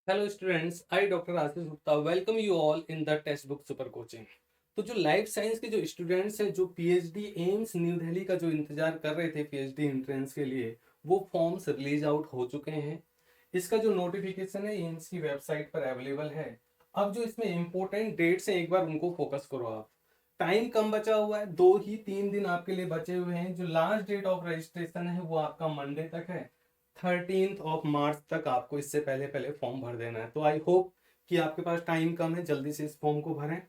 Hello students, I doctor Ashish Gupta welcome you all in the text book super coaching. तो जो life science के जो students हैं जो पीएचडी एम्स न्यू दिल्ली का जो इंतजार कर रहे थे पीएचडी एंट्रेंस के लिए, वो फॉर्म्स रिलीज आउट हो चुके हैं। इसका जो नोटिफिकेशन है एम्स की वेबसाइट पर अवेलेबल है। अब जो इसमें इंपॉर्टेंट डेट्स हैं एक बार उनको फोकस करो आप। टाइम कम बचा हुआ है, 2 ही 3 दिन आपके लिए बचे हुए हैं। जो लास्ट डेट ऑफ रजिस्ट्रेशन है वो आपका मंडे तक है, 13 मार्च तक आपको इससे पहले पहले फॉर्म भर देना है। तो आई होप कि आपके पास टाइम कम है, जल्दी से इस फॉर्म को भरें।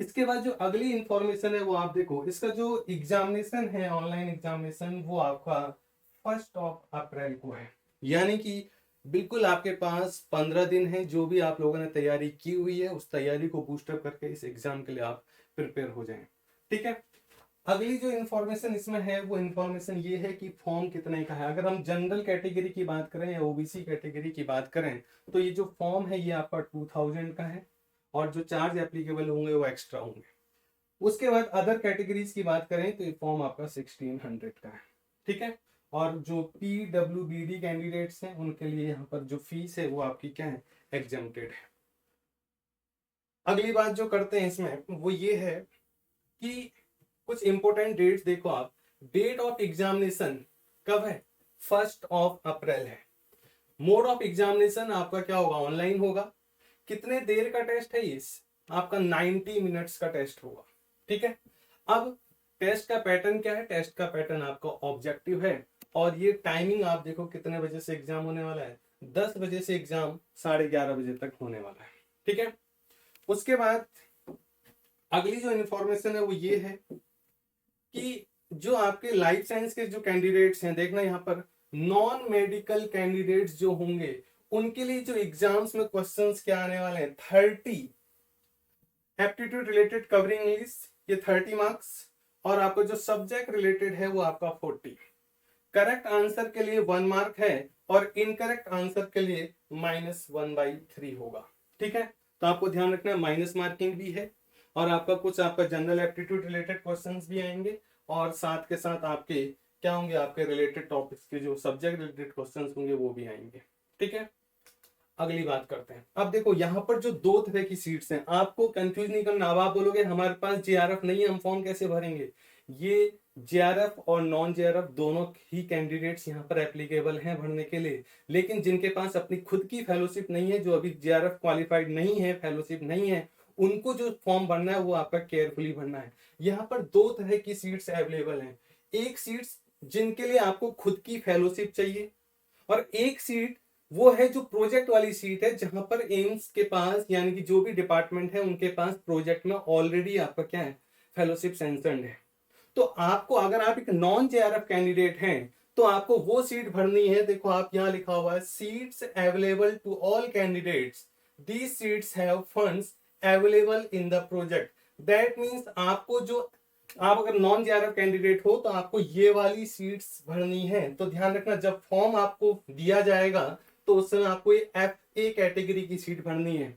इसके बाद जो अगली इंफॉर्मेशन है वो आप देखो, इसका जो एग्जामिनेशन है ऑनलाइन एग्जामिनेशन वो आपका 1 अप्रैल को है। यानी कि बिल्कुल आपके पास 15 दिन है। जो भी आप लोगों ने तैयारी की हुई है उस तैयारी को बूस्टअप करके इस एग्जाम के लिए आप प्रिपेयर हो जाएं। ठीक है। अगली जो इन्फॉर्मेशन इसमें है वो इन्फॉर्मेशन ये है कि फॉर्म कितने का है। अगर हम जनरल कैटेगरी की बात करें या ओबीसी कैटेगरी की बात करें तो ये जो फॉर्म है ये आपका 2000 का है और जो चार्ज एप्लीकेबल होंगे वो एक्स्ट्रा होंगे। उसके बाद अदर कैटेगरीज की बात करें तो ये फॉर्म आपका 1600 का है। ठीक है। और जो पीडब्ल्यूबीडी कैंडिडेट्स हैं उनके लिए यहाँ पर जो फीस है वो आपकी क्या है, एग्जम्प्टेड है। अगली बात जो करते हैं इसमें वो ये है कि कुछ इंपॉर्टेंट डेट्स देखो आप। डेट ऑफ एग्जामिनेशन कब है, 1 अप्रैल है। मोड ऑफ एग्जामिनेशन आपका क्या होगा, ऑनलाइन होगा। कितने देर का टेस्ट है ये, आपका 90 मिनट्स का टेस्ट होगा। ठीक है। अब टेस्ट का पैटर्न क्या है, टेस्ट का पैटर्न आपका ऑब्जेक्टिव है और ये टाइमिंग आप देखो कितने बजे से एग्जाम होने वाला है, 10 बजे से एग्जाम 11:30 बजे तक होने वाला है। ठीक है। उसके बाद अगली जो इन्फॉर्मेशन है वो ये है कि जो आपके लाइफ साइंस के जो कैंडिडेट्स हैं, देखना यहाँ पर नॉन मेडिकल कैंडिडेट्स जो होंगे उनके लिए जो एग्जाम्स में क्वेश्चंस क्या आने वाले हैं, 30 एप्टीट्यूड रिलेटेड कवरिंग इंग्लिश, ये 30 मार्क्स। और आपका जो सब्जेक्ट रिलेटेड है वो आपका 40। करेक्ट आंसर के लिए 1 मार्क है और इनकरेक्ट आंसर के लिए -1/3 होगा। ठीक है। तो आपको ध्यान रखना है माइनस मार्किंग भी है और आपका कुछ आपका जनरल एप्टीट्यूड रिलेटेड क्वेश्चंस भी आएंगे और साथ के साथ आपके क्या होंगे, आपके रिलेटेड टॉपिक्स के जो सब्जेक्ट रिलेटेड क्वेश्चंस होंगे वो भी आएंगे। ठीक है। अगली बात करते हैं। अब देखो यहाँ पर जो 2 तरह की सीट्स हैं, आपको कंफ्यूज नहीं करना। अब आप बोलोगे हमारे पास जेआरएफ नहीं है, हम फॉर्म कैसे भरेंगे। ये जेआरएफ और नॉन जेआरएफ दोनों ही कैंडिडेट्स यहाँ पर एप्लीकेबल हैं भरने के लिए। लेकिन जिनके पास अपनी खुद की फेलोशिप नहीं है, जो अभी जेआरएफ क्वालिफाइड नहीं है, फेलोशिप नहीं है, उनको जो फॉर्म भरना है वो आपका केयरफुली भरना है। यहाँ पर 2 तरह की सीट्स अवेलेबल हैं। एक सीट्स जिनके लिए आपको खुद की फेलोशिप चाहिए और एक सीट वो है जो प्रोजेक्ट वाली सीट है, जहां पर एम्स के पास यानी कि जो भी डिपार्टमेंट है उनके पास प्रोजेक्ट में ऑलरेडी आपका क्या है, फेलोशिप सैंक्शनड है। तो आपको अगर आप एक नॉन जेआरएफ कैंडिडेट हैं तो आपको वो सीट भरनी है। देखो आप यहाँ लिखा हुआ है seats available to all candidates, these seats have funds available in the project. That means आपको जो, आप अगर नॉन जेआरएफ कैंडिडेट हो तो आपको ये वाली सीट्स भरनी है। तो ध्यान रखना जब फॉर्म आपको दिया जाएगा तो उस समय आपको ये FA कैटेगरी की सीट भरनी है।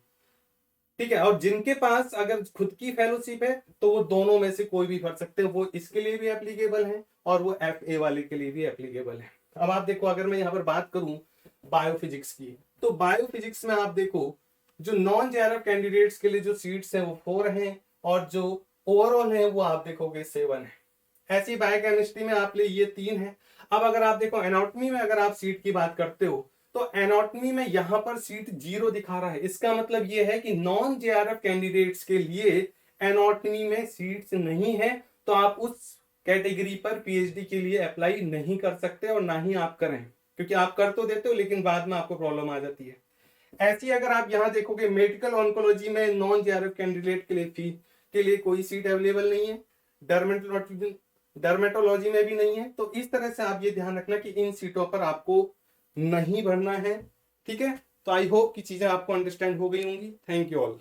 ठीक है। और जिनके पास अगर खुद की फेलोशिप है तो वो दोनों में से कोई भी भर सकते हैं, वो इसके लिए भी एप्लीकेबल है और वो FA वाले के लिए भी एप्लीकेबल है। अब आप देखो अगर मैं यहाँ पर बात करूं बायोफिजिक्स की, तो बायोफिजिक्स में आप देखो जो नॉन जेआरएफ कैंडिडेट्स के लिए जो सीट्स हैं वो 4 हैं और जो ओवरऑल है वो आप देखोगे 7 है। ऐसी बायोकेमिस्ट्री में आप लिए ये 3 है। अब अगर आप देखो एनाटॉमी में अगर आप सीट की बात करते हो तो एनाटॉमी में यहां पर सीट 0 दिखा रहा है। इसका मतलब ये है कि नॉन जेआरएफ कैंडिडेट्स के लिए एनाटॉमी में सीट्स नहीं है, तो आप उस कैटेगरी पर पीएचडी के लिए अप्लाई नहीं कर सकते और ना ही आप करें, क्योंकि आप कर तो देते हो लेकिन बाद में आपको प्रॉब्लम आ जाती है। ऐसी अगर आप यहां देखोगे मेडिकल ऑन्कोलॉजी में नॉन जेआरएफ कैंडिडेट के लिए कोई सीट अवेलेबल नहीं है, डर्मेटोलॉजी में भी नहीं है। तो इस तरह से आप ये ध्यान रखना कि इन सीटों पर आपको नहीं भरना है। ठीक है। तो आई होप कि चीजें आपको अंडरस्टैंड हो गई होंगी। Thank you all.